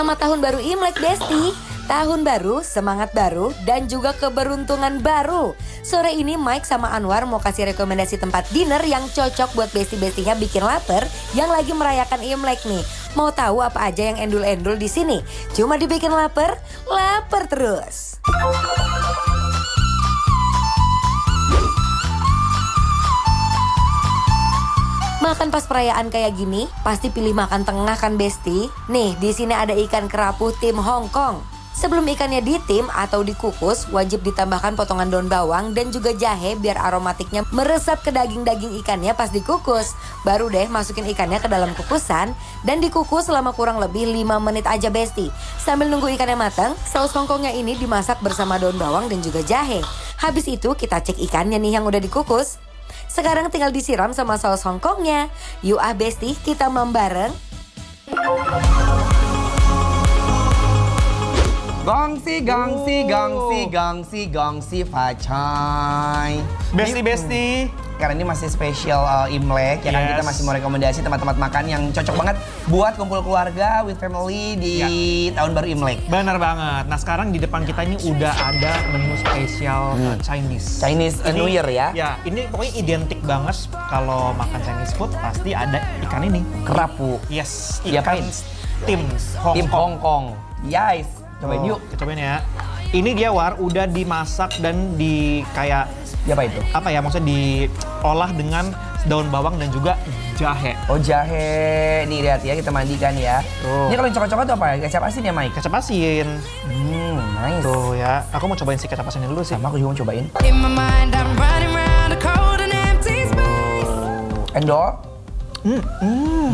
Selamat tahun baru Imlek, Besti. Tahun baru, semangat baru, dan juga keberuntungan baru. Sore ini Mike sama Anwar mau kasih rekomendasi tempat dinner yang cocok buat besti-bestinya bikin lapar yang lagi merayakan Imlek nih. Mau tahu apa aja yang endul-endul di sini? Cuma dibikin lapar, lapar terus. Makan pas perayaan kayak gini, pasti pilih makan tengah kan, Besti? Nih, di sini ada ikan kerapu tim Hong Kong. Sebelum ikannya ditim atau dikukus, wajib ditambahkan potongan daun bawang dan juga jahe biar aromatiknya meresap ke daging-daging ikannya pas dikukus. Baru deh masukin ikannya ke dalam kukusan dan dikukus selama kurang lebih 5 menit aja, Besti. Sambil nunggu ikannya matang, saus Hongkongnya ini dimasak bersama daun bawang dan juga jahe. Habis itu kita cek ikannya nih yang udah dikukus. Sekarang tinggal disiram sama saus Hongkongnya. Yuk Besti, kita membareng. Gongsi Facai. Besti. Karena ini masih spesial Imlek, ya kan, kita masih mau rekomendasi tempat-tempat makan yang cocok banget buat kumpul keluarga with family di tahun baru Imlek. Benar banget. Nah sekarang di depan kita ini udah ada menu spesial Chinese New Year ya. Ya, ini pokoknya identik banget kalau makan Chinese food pasti ada ikan ini. Kerapu. Yes, Diapain? tim Tim Hong Kong. Yes. Cobain yuk. Kita cobain ya. Ini dia udah dimasak dan kayak Apa itu? apa ya, maksudnya diolah dengan daun bawang dan juga jahe. Oh, jahe. Nih lihat ya, kita mandikan ya. Tuh. Ini kalau yang coklat-coklat itu apa ya? Kecap asin ya, Mike? Kecap asin. Nice. Tuh ya, aku mau cobain si kecap asinnya dulu sih. Sama aku juga mau cobain. In my mind, I'm running round a cold and empty space. Endol.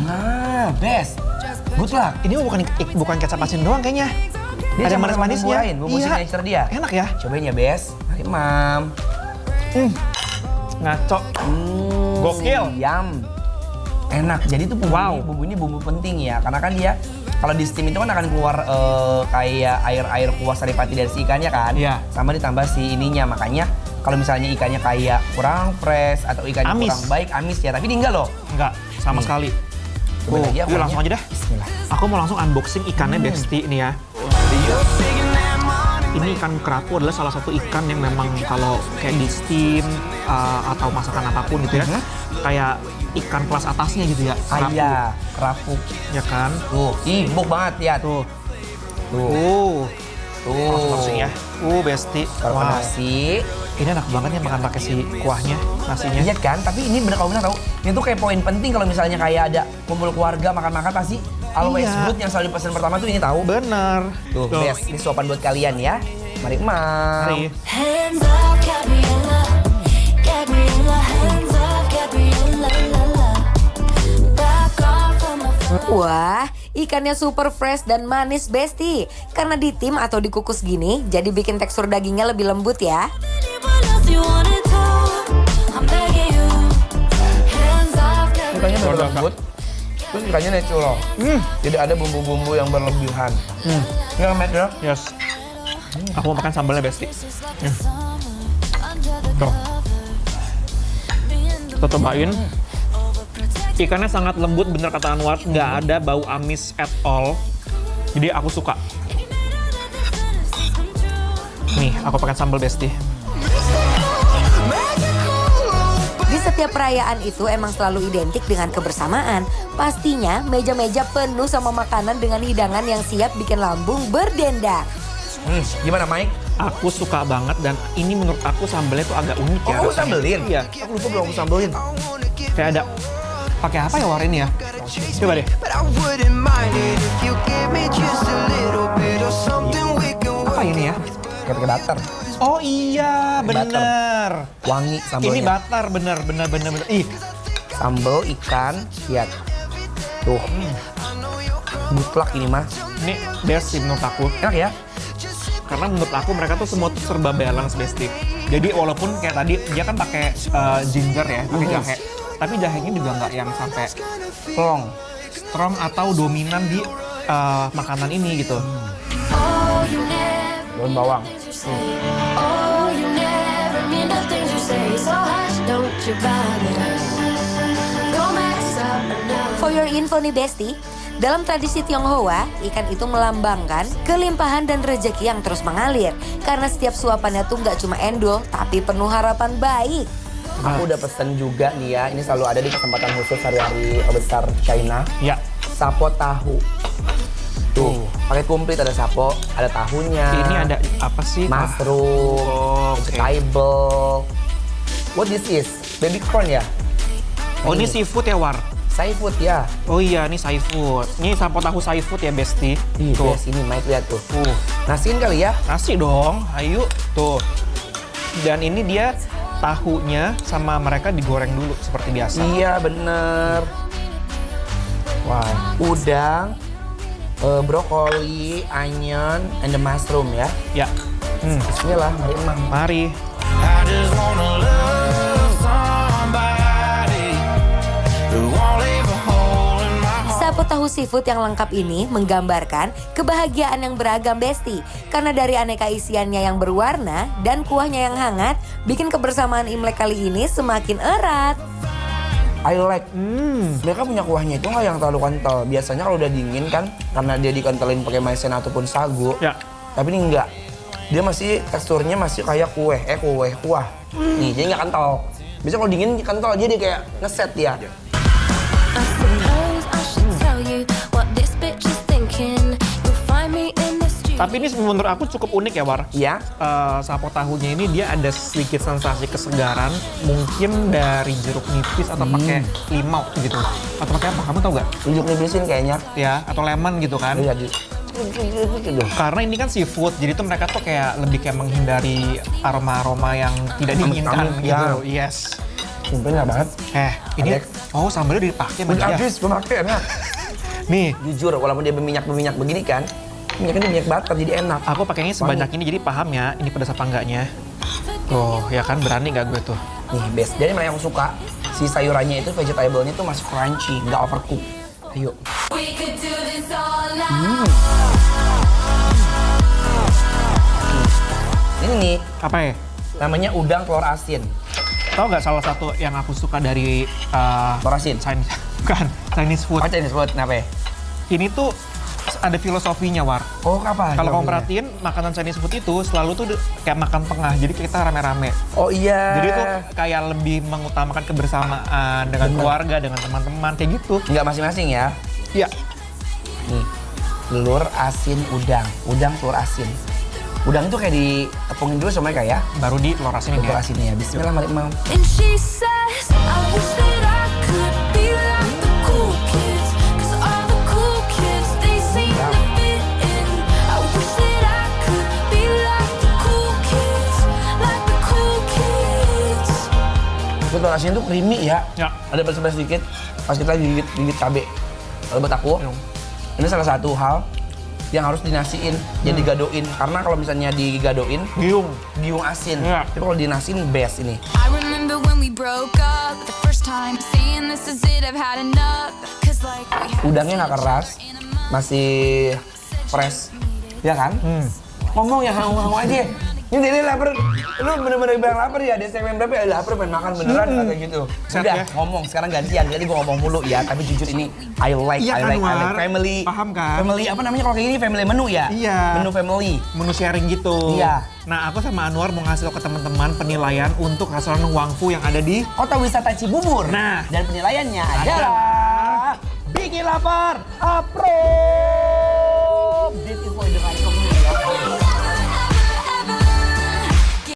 Nah, best. Good luck. Ini bukan kecap asin doang kayaknya. Dia Ada sama manis-manisnya. bumbu signature dia. Enak ya. Cobain ya, Bes. Mari, Mam. Ngaco. Gokil. Yum. Enak. Jadi itu bumbu ini bumbu penting ya. Karena kan dia kalau di steam itu kan akan keluar kayak air kuah saripati dari si ikannya kan. Iya. Sama ditambah si ininya. Makanya kalau misalnya ikannya kayak kurang fresh atau ikannya Amis. kurang baik, amis ya. Tapi ini enggak loh. Enggak, sama sekali. Cobain aja Yuk kuahnya. langsung aja dah. Bismillah. Aku mau langsung unboxing ikannya Besti ini ya. Ini ikan kerapu adalah salah satu ikan yang memang kalau kayak di steam atau masakan apapun gitu ya, kayak ikan kelas atasnya gitu ya. Iya, kerapu. Ya kan? Tuh, empuk banget ya. Tuh. Tuh. Langsung unboxing ya. Besti. Taruh nasi. Ini enak banget ya makan pakai si kuahnya, nasinya. Iya kan, tapi ini bener kamu bilang tahu. Ini tuh kayak poin penting kalau misalnya kayak ada kumpul keluarga makan-makan pasti always good yang selalu dipesan pertama tuh ini tahu. Bener. Tuh, best. Ini suapan buat kalian ya. Mari, Mam. Mari. Hands up, Gabriella. Gabriella, hands up, Gabriella, la la. Back off from my... Wah, ikannya super fresh dan manis, Besti. Karena ditim atau dikukus gini, jadi bikin tekstur dagingnya lebih lembut ya. Ikannya bener lembut. Terus ikannya natural. Tidak ada bumbu-bumbu yang berlebihan. Ya, Matt ya. Yes. Aku mau makan sambalnya Besti. Tuh. Kita cobain. Ikannya sangat lembut, bener kata Anwar. Nggak ada bau amis at all. Jadi aku suka. Nih, aku pakai sambal Besti. Di setiap perayaan itu emang selalu identik dengan kebersamaan. Pastinya meja-meja penuh sama makanan dengan hidangan yang siap bikin lambung berdendang. Gimana, Mike? Aku suka banget dan ini menurut aku sambalnya tuh agak unik ya. Oh, rasanya. sambelin? Iya. Aku lupa belum aku sambelin. Kayak ada pakai apa ya war ini ya? Coba deh. Apa ini ya? Kayak pakai butter. Oh iya, Butter. bener. Wangi sambelnya. Ini butter, bener. Ih, Sambal ikan, lihat. Tuh. Mutlak ini mah. ini best sih menurut aku. Enak ya? Karena menurut aku mereka tuh semua tuh serba balance Besti. Jadi walaupun kayak tadi dia kan pakai ginger ya, pakai jahe. Tapi jahenya juga nggak yang sampai strong atau dominan di makanan ini gitu. Daun bawang. For your info nih Besti, Dalam tradisi Tionghoa, ikan itu melambangkan kelimpahan dan rejeki yang terus mengalir. Karena setiap suapannya tuh nggak cuma endul, tapi penuh harapan baik. Aku udah pesen juga nih ya, ini selalu ada di kesempatan khusus hari-hari besar China. Ya. Sapo tahu. Tuh, pakai komplit, ada sapo, ada tahunya. Ini ada apa sih? Mushroom, Oh, oke. vegetable. What this is? Baby corn ya? Oh, ini seafood ya, War? Seafood ya? Oh iya, ini seafood. Ini sapo tahu seafood ya, Besti. Ih, Tuh. best ini, Mike lihat tuh. Nasiin Nasiin kali ya? Nasi dong, ayo. Tuh. Dan ini dia tahunya sama mereka digoreng dulu seperti biasa. Iya, bener. Wow, udang, brokoli, onion, and the mushroom ya. Ya. Bismillah, mari emang. Mari. I just wanna love somebody who won't leave a hole in my heart. Sapo tahu seafood yang lengkap ini menggambarkan kebahagiaan yang beragam Besti. Karena dari aneka isiannya yang berwarna dan kuahnya yang hangat, bikin kebersamaan Imlek kali ini semakin erat. I like. Mereka punya kuahnya itu nggak yang terlalu kental. Biasanya kalau udah dingin kan, karena dia dikentalin pakai maizena ataupun sagu. Ya. Tapi ini enggak. Dia masih teksturnya masih kayak kuah. Nih, jadi nggak kental. Biasanya kalau dingin kental, dia kayak ngeset ya. I suppose I should tell you what this bitch is thinking. You'll find me in the street. Tapi ini menurut aku cukup unik ya, War. Iya. Sapo tahunya ini dia ada sedikit sensasi kesegaran, mungkin dari jeruk nipis atau pakai limau gitu. Atau pakai apa? Kamu tahu nggak? Tunjuk nipisin kayaknya. Ya, atau lemon gitu kan? Iya, gitu. Karena ini kan seafood, jadi tuh mereka tuh kayak lebih kayak menghindari aroma-aroma yang tidak diinginkan Amit-amit, gitu. ya. Yes. Sumpah nggak banget. Ini Alex. sambalnya dipakai sama Udah dia. habis, pemakai enak. Nih, Jujur, walaupun dia berminyak begini kan, minyaknya minyak butter jadi enak. aku pakainya sebanyak ini jadi paham ya, ini pedas apa enggaknya. Tuh, ya kan berani nggak gue tuh? Nih, best. Jadi yang suka, si sayurannya itu, vegetable-nya tuh masih crunchy, nggak overcook. Ayo. Ini nih, Apa ya? namanya udang telur asin. Tahu nggak salah satu yang aku suka dari Telur asin? Chinese, bukan, Chinese food. Apa Chinese food? Kenapa ya? Ini tuh ada filosofinya, War. Oh, kapan? Kalau kamu perhatiin, makanan Chinese food itu selalu tuh kayak makan tengah, jadi kita rame-rame. Oh iya. Jadi tuh kayak lebih mengutamakan kebersamaan dengan keluarga, dengan teman-teman, kayak gitu. Nggak masing-masing ya. Iya. Nih, telur asin udang. Udang telur asin. Udang itu kayak ditepungin dulu sama mereka ya. Baru di telur asin ini Telur ya. asinnya ya. Bismillah, mari mau. And she says, I wish that I could be like the cool kids. 'Cause all the cool kids, they seem to fit in. I wish that I could be like the cool kids. Like the cool kids. Telur asin itu creamy ya. Ya. Ada pedas-pedas sedikit. Pas kita gigit cabai. Kalau buat aku, ini salah satu hal yang harus dinasiin, jadi digadoin. Karena kalau misalnya digadoin, Giung. giung asin. Iya. Tapi kalau dinasiin best ini. I remember when we broke up the first time, saying this is it, I've had enough. 'Cause like we had Udangnya nggak keras, masih fresh, ya kan? Ngomong ya hau-hau aja. Ini Dede lapar, lu bener-bener bilang lapar ya, di segmen berapa ya lapar pengen makan beneran kayak gitu. Set Udah ya. ngomong, sekarang gantian, jadi gua ngomong mulu ya, tapi jujur ini I like Iya kan, War? family. Paham kan? Family apa namanya kalau kayak gini family menu ya? Iya. Menu family. Menu sharing gitu. Iya. Nah, aku sama Anwar mau ngasih tau ke teman-teman penilaian untuk restoran Wangfu yang ada di Kota wisata Cibubur. Nah. Dan penilaiannya adalah bikin lapar, approve.